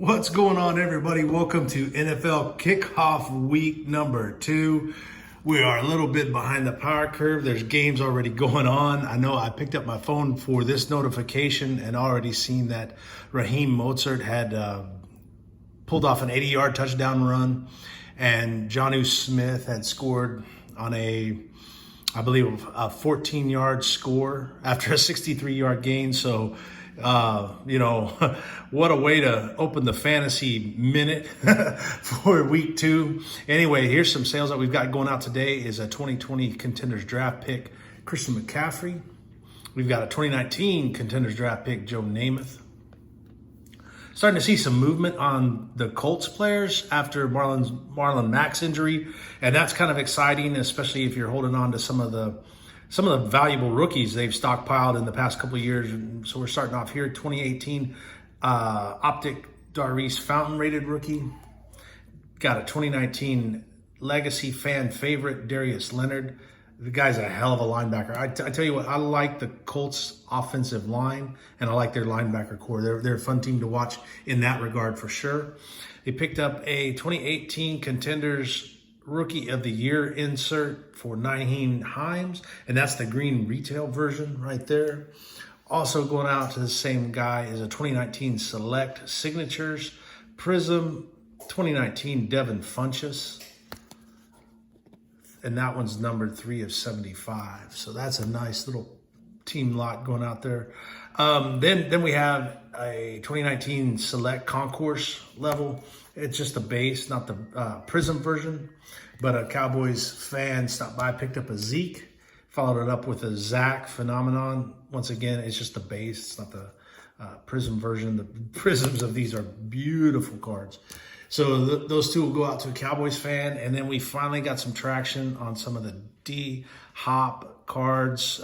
What's going on, everybody? Welcome to NFL Kickoff week number 2. We are a little bit behind the power curve. There's games already going on. I know I picked up my phone for this notification and already seen that Raheem Mostert had pulled off an 80-yard touchdown run, and Jonnu Smith had scored on I believe, a 14-yard score after a 63-yard gain. So, what a way to open the fantasy minute for week 2. Anyway, here's some sales that we've got going out today. Is a 2020 Contenders draft pick, Christian McCaffrey. We've got a 2019 Contenders draft pick, Joe Namath. Starting to see some movement on the Colts players after Marlon Mack's injury, and that's kind of exciting, especially if you're holding on to some of the valuable rookies they've stockpiled in the past couple of years. And so we're starting off here, 2018 Optic Darius Fountain rated rookie. Got a 2019 Legacy fan favorite, Darius Leonard. The guy's a hell of a linebacker. I tell you what, I like the Colts offensive line, and I like their linebacker core. They're a fun team to watch in that regard for sure. They picked up a 2018 Contenders Rookie of the Year insert for Nyheim Hines, and that's the green retail version right there. Also going out to the same guy is a 2019 Select Signatures Prism 2019 Devin Funchess. And that one's numbered 3 of 75. So that's a nice little team lot going out there. Then we have a 2019 Select Concourse level. It's just the base, not the Prism version. But a Cowboys fan stopped by, picked up a Zeke, followed it up with a Zach Phenomenon. Once again, it's just the base. It's not the Prism version. The Prisms of these are beautiful cards. So those two will go out to a Cowboys fan. And then we finally got some traction on some of the D-Hop cards.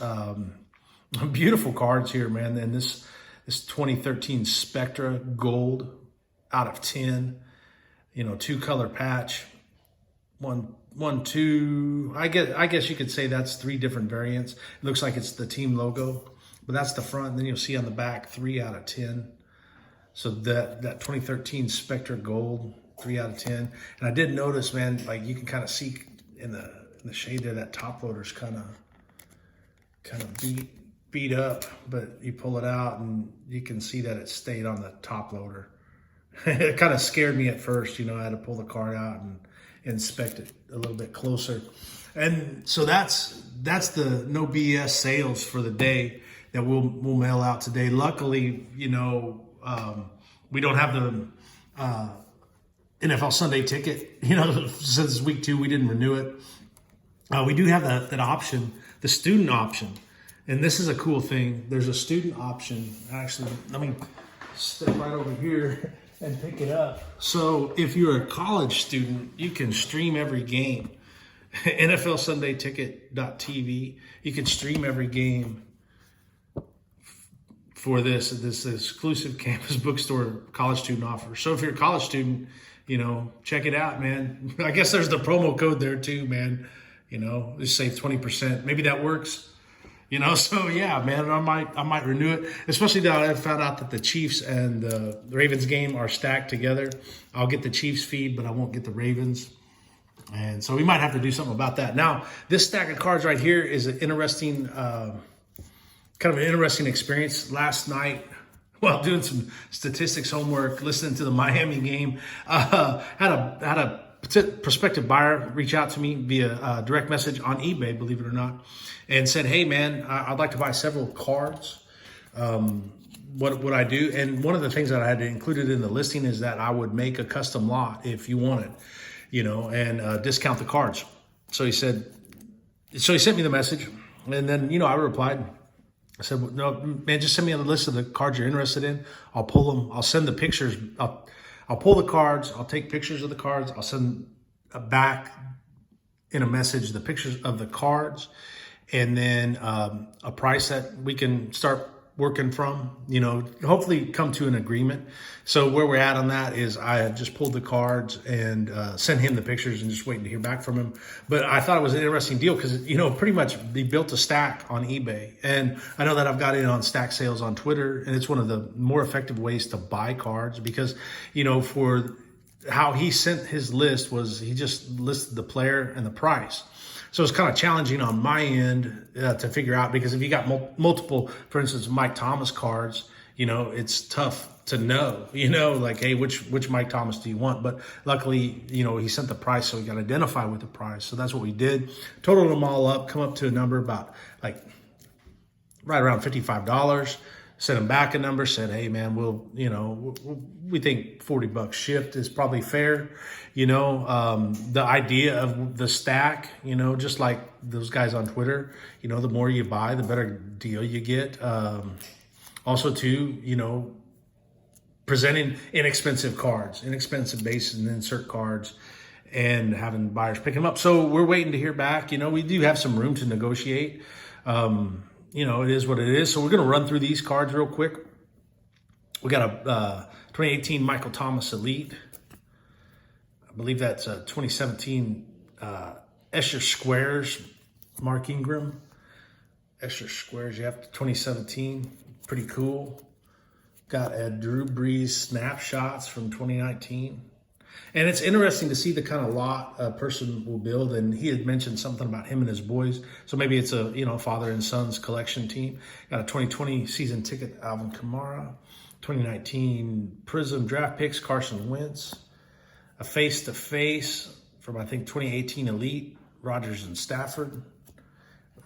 Beautiful cards here, man. And this 2013 Spectra Gold out of 10. 2-color patch. One, two. I guess you could say that's 3 different variants. It looks like it's the team logo. But that's the front. And then you'll see on the back 3 out of 10. So that 2013 Spectre Gold, 3 out of 10. And I did notice, man, like you can kind of see in the shade there, that top loader's kind of beat up, but you pull it out and you can see that it stayed on the top loader. It kind of scared me at first, I had to pull the card out and inspect it a little bit closer. And so that's the no BS sales for the day that we'll mail out today. Luckily, we don't have the NFL Sunday ticket. Since week 2, we didn't renew it. We do have that option, the student option. And this is a cool thing. There's a student option. Actually, let me step right over here and pick it up. So if you're a college student, you can stream every game. NFLSundayTicket.tv. You can stream every game for this exclusive campus bookstore college student offer. So if you're a college student, check it out, man. I guess there's the promo code there too, man. Just save 20%. Maybe that works. So yeah, man, I might renew it. Especially now I found out that the Chiefs and the Ravens game are stacked together. I'll get the Chiefs feed, but I won't get the Ravens. And so we might have to do something about that. Now, this stack of cards right here is an interesting kind of an interesting experience. Last night, while doing some statistics homework, listening to the Miami game, had a prospective buyer reach out to me via direct message on eBay, believe it or not, and said, "Hey, man, I'd like to buy several cards. What would I do?" And one of the things that I had included in the listing is that I would make a custom lot if you wanted, and discount the cards. So he sent me the message, and then I replied. I said, well, no, man, just send me a list of the cards you're interested in. I'll pull them. I'll send the pictures. I'll pull the cards. I'll take pictures of the cards. I'll send back in a message the pictures of the cards, and then a price that we can start working from, hopefully come to an agreement. So where we're at on that is I have just pulled the cards and sent him the pictures and just waiting to hear back from him. But I thought it was an interesting deal because, pretty much they built a stack on eBay. And I know that I've got in on stack sales on Twitter, and it's one of the more effective ways to buy cards because, for how he sent his list was he just listed the player and the price. So it's kind of challenging on my end to figure out because if you got multiple, for instance, Mike Thomas cards, it's tough to know, like, hey, which Mike Thomas do you want? But luckily, he sent the price, so we got to identify with the price. So that's what we did. Totaled them all up, come up to a number about like right around $55. Sent him back a number, said, hey, man, we think $40 shipped is probably fair. The idea of the stack, just like those guys on Twitter, the more you buy, the better deal you get. Also, too, presenting inexpensive cards, inexpensive base and insert cards, and having buyers pick them up. So we're waiting to hear back. We do have some room to negotiate. It is what it is. So we're going to run through these cards real quick. We got a 2018 Michael Thomas Elite. I believe that's a 2017 Escher Squares Mark Ingram. Escher Squares, you have 2017. Pretty cool. Got a Drew Brees snapshots from 2019. And it's interesting to see the kind of lot a person will build. And he had mentioned something about him and his boys. So maybe it's a, father and son's collection team. Got a 2020 season ticket, Alvin Kamara. 2019 Prism draft picks, Carson Wentz. A face-to-face from, I think, 2018 Elite, Rodgers and Stafford.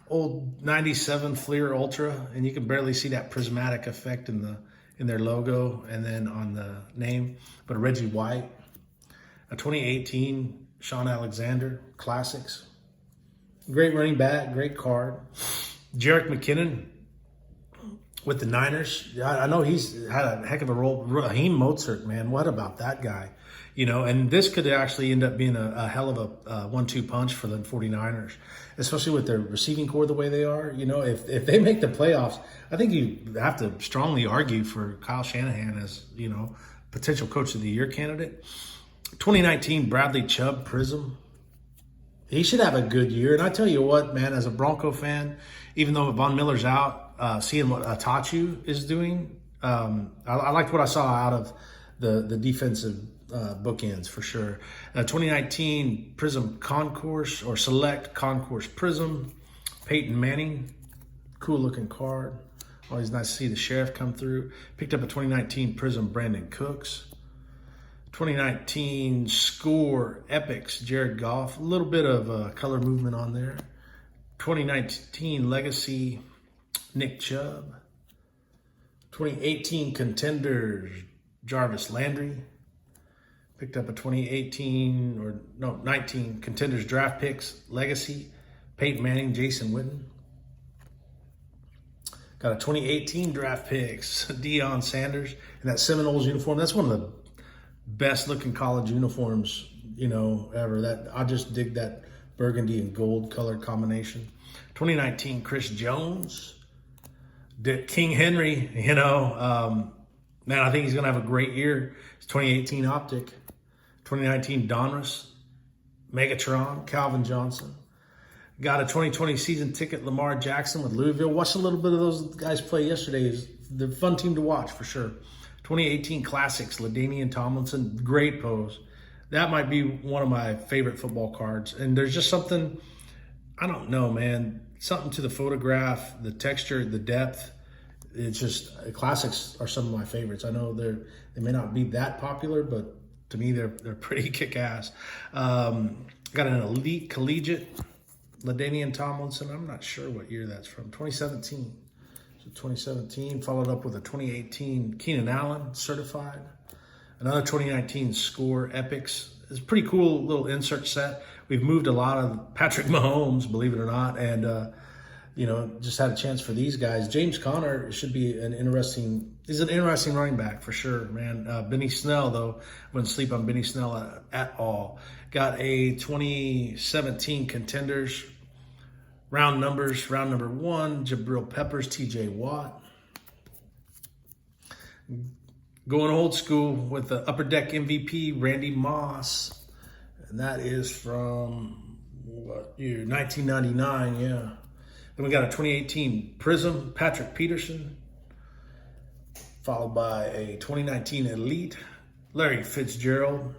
Old 97 Fleer Ultra. And you can barely see that prismatic effect in their logo and then on the name. But a Reggie White. A 2018 Sean Alexander Classics. Great running back, great card. Jerick McKinnon with the Niners. I know he's had a heck of a role. Raheem Mostert, man, what about that guy? And this could actually end up being a hell of a 1-2 punch for the 49ers, especially with their receiving core the way they are. If they make the playoffs, I think you have to strongly argue for Kyle Shanahan as, potential coach of the year candidate. 2019 Bradley Chubb Prism. He should have a good year. And I tell you what, man, as a Bronco fan, even though Von Miller's out, seeing what Atachu is doing, I liked what I saw out of the defensive bookends for sure. 2019 Prism Concourse or Select Concourse Prism. Peyton Manning. Cool looking card. Always nice to see the Sheriff come through. Picked up a 2019 Prism Brandon Cooks. 2019 Score Epics Jared Goff. A little bit of color movement on there. 2019 Legacy Nick Chubb. 2018 Contenders Jarvis Landry. Picked up a 19 Contenders Draft Picks Legacy Peyton Manning, Jason Witten. Got a 2018 Draft Picks Deion Sanders in that Seminoles uniform. That's one of the best looking college uniforms, ever. I just dig that burgundy and gold color combination. 2019 Chris Jones, King Henry, man, I think he's going to have a great year. It's 2018 Optic. 2019 Donruss, Megatron, Calvin Johnson. Got a 2020 season ticket, Lamar Jackson with Louisville. Watched a little bit of those guys play yesterday. They're a fun team to watch for sure. 2018 Classics, LaDainian Tomlinson, great pose. That might be one of my favorite football cards. And there's just something, I don't know, man, something to the photograph, the texture, the depth. It's just, Classics are some of my favorites. I know they may not be that popular, but to me, they're pretty kick-ass. Got an Elite Collegiate, LaDainian Tomlinson. I'm not sure what year that's from, 2017. 2017, followed up with a 2018 Keenan Allen certified. Another 2019 Score Epics. It's a pretty cool little insert set. We've moved a lot of Patrick Mahomes, believe it or not, and just had a chance for these guys. James Conner should be he's an interesting running back for sure, man. Benny Snell, though, wouldn't sleep on Benny Snell at all. Got a 2017 Contenders round number 1, Jabril Peppers, TJ Watt. Going old school with the Upper Deck MVP, Randy Moss. And that is from, what year? 1999, yeah. Then we got a 2018 Prism, Patrick Peterson. Followed by a 2019 Elite, Larry Fitzgerald.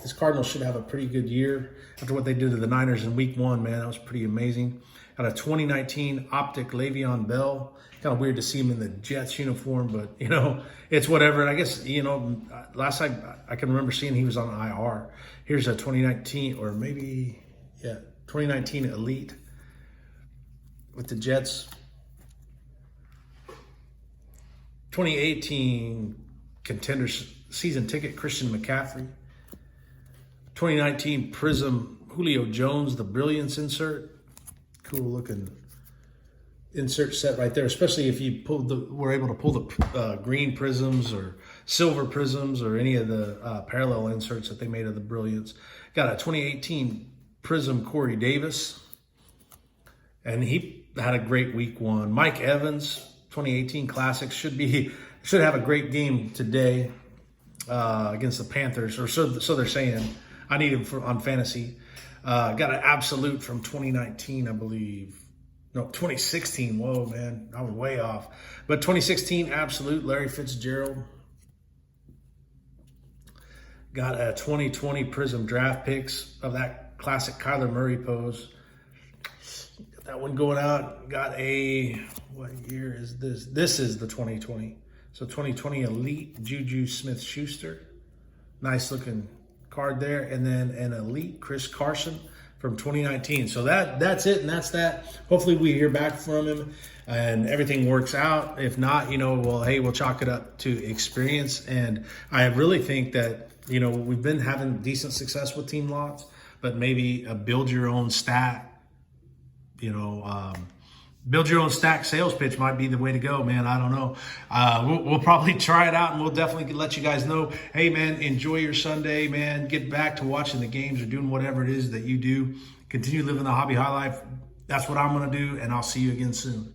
This Cardinals should have a pretty good year after what they did to the Niners in week 1, man. That was pretty amazing. Got a 2019 Optic Le'Veon Bell. Kind of weird to see him in the Jets uniform, but, it's whatever. And I guess, last time I can remember seeing he was on IR. Here's a 2019, or maybe, 2019 Elite with the Jets. 2018 Contenders season ticket, Christian McCaffrey. 2019 Prism, Julio Jones, the Brilliance insert. Cool looking insert set right there, especially if you were able to pull the green prisms or silver prisms or any of the parallel inserts that they made of the Brilliance. Got a 2018 Prism Corey Davis, and he had a great week 1. Mike Evans, 2018 Classic, should have a great game today against the Panthers, or so they're saying. I need him on fantasy. Got an absolute from 2019, I believe. No, 2016. Whoa, man, I was way off. But 2016 absolute, Larry Fitzgerald. Got a 2020 Prism draft picks of that classic Kyler Murray pose. Got that one going out. Got a, what year is this? This is the 2020. So 2020 Elite Juju Smith-Schuster. Nice looking card there. And then an Elite Chris Carson from 2019. So that's it, and that's that. Hopefully we hear back from him and everything works out. If not, we'll chalk it up to experience. And I really think that, we've been having decent success with team lots, but maybe a build your own stack, build your own stack sales pitch might be the way to go, man. I don't know. We'll probably try it out, and we'll definitely let you guys know, hey, man, enjoy your Sunday, man. Get back to watching the games or doing whatever it is that you do. Continue living the hobby high life. That's what I'm going to do, and I'll see you again soon.